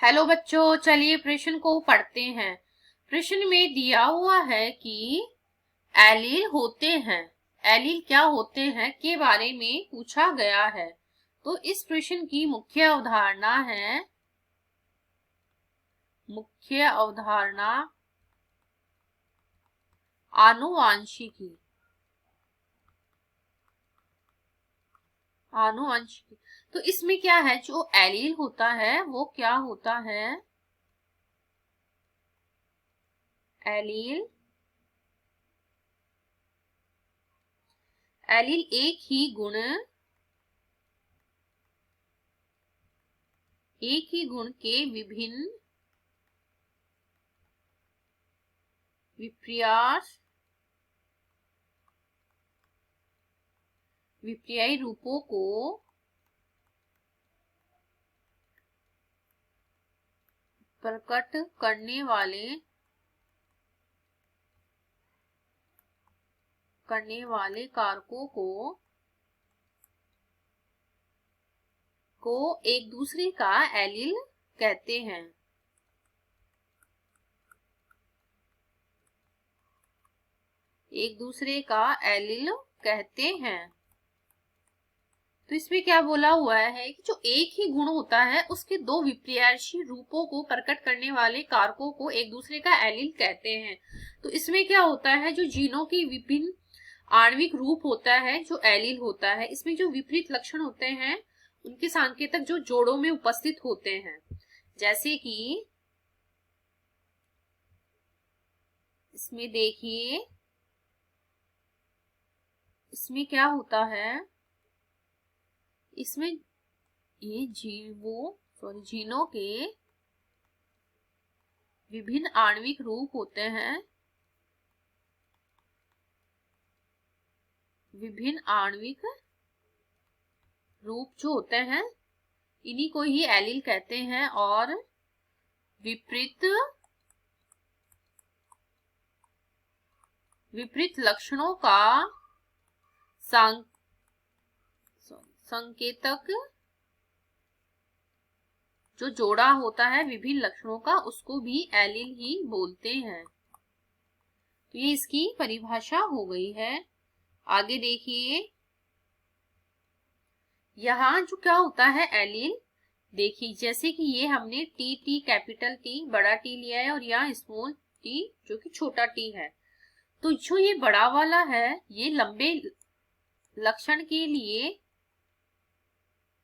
Hello बच्चों, चलिए प्रश्न को पढ़ते हैं। प्रश्न में दिया हुआ है कि एलील होते हैं, एलील क्या होते हैं के बारे में पूछा गया है। तो इस प्रश्न की मुख्य अवधारणा है, मुख्य अवधारणा आनुवांशिकी। आनुवंशिकी तो इसमें क्या है, जो एलील होता है वो क्या होता है, एलील एलील एक ही गुण के विभिन्न विपर्यायी रूपों को प्रकट करने वाले कारकों को एक दूसरे का एलील कहते हैं। एक दूसरे का एलील कहते हैं। तो इसमें क्या बोला हुआ है कि जो एक ही गुण होता है उसके दो विपर्यायी रूपों को प्रकट करने वाले कारकों को एक दूसरे का एलील कहते हैं। तो इसमें क्या होता है, जो जीनों की विभिन्न आणविक रूप होता है जो एलील होता है, इसमें जो विपरीत लक्षण होते हैं उनके संकेतक जो जोड़ों में उपस्थित होते हैं। जैसे कि इसमें देखिए, इसमें क्या होता है, इसमें ये जीनों के विभिन्न आणविक रूप होते हैं, विभिन्न आणविक रूप जो होते हैं इन्हीं को ही एलील कहते हैं। और विपरीत लक्षणों का संकेतक जो जोड़ा होता है विभिन्न लक्षणों का, उसको भी एलील ही बोलते हैं। तो ये इसकी परिभाषा हो गई है। आगे देखिए, यहाँ जो क्या होता है एलील, देखिए जैसे कि ये हमने टी कैपिटल टी बड़ा टी लिया है और यहाँ स्मॉल टी जो कि छोटा टी है। तो जो ये बड़ा वाला है ये लंबे लक्षण के लिए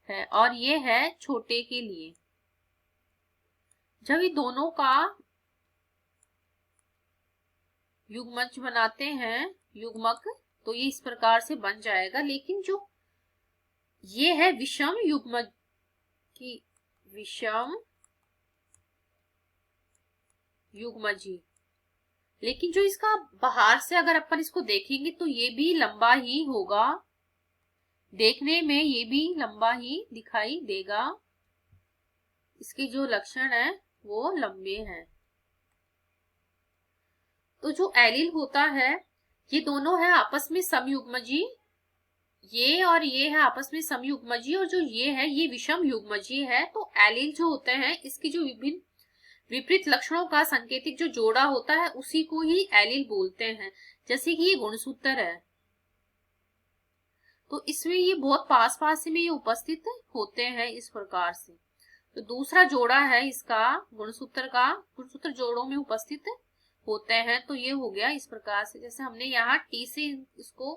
है और ये है छोटे के लिए। जब ये दोनों का युग्मज बनाते हैं, युग्मक, तो ये इस प्रकार से बन जाएगा। लेकिन जो ये है विषम युग्मज की विषम युग्मजी, लेकिन जो इसका बाहर से अगर अपन इसको देखेंगे तो ये भी लंबा ही होगा, देखने में ये भी लंबा ही दिखाई देगा। इसके जो लक्षण है वो लंबे हैं। तो जो एलील होता है ये दोनों है आपस में समयुग्मजी, ये और ये है आपस में समयुग्मजी, और जो ये है ये विषम युग्मजी है। तो एलील जो होते हैं इसकी जो विभिन्न विपरीत लक्षणों का सांकेतिक जो जोड़ा होता है उसी को ही एलील बोलते हैं। जैसे कि ये गुणसूत्र है, तो इसमें ये बहुत पास पास में ये उपस्थित होते हैं इस प्रकार से। तो दूसरा जोड़ा है इसका गुणसूत्र जोड़ों में उपस्थित होते हैं। तो ये हो गया इस प्रकार से, जैसे हमने यहाँ टी से इसको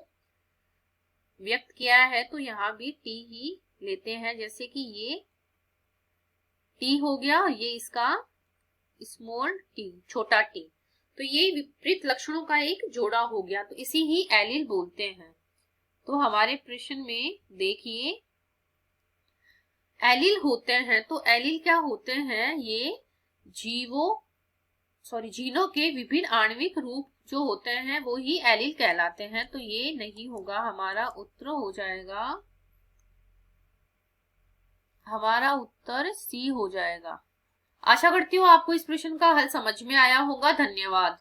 व्यक्त किया है तो यहाँ भी टी ही लेते हैं। जैसे कि ये टी हो गया, ये इसका स्मॉल टी छोटा टी, तो ये विपरीत लक्षणों का एक जोड़ा हो गया, तो इसी ही एलील बोलते हैं। तो हमारे प्रश्न में देखिए एलील होते हैं, तो एलील क्या होते हैं, ये जीनों के विभिन्न आणविक रूप जो होते हैं वो ही एलील कहलाते हैं। तो ये नहीं होगा, हमारा उत्तर हो जाएगा, हमारा उत्तर सी हो जाएगा। आशा करती हूँ आपको इस प्रश्न का हल समझ में आया होगा। धन्यवाद।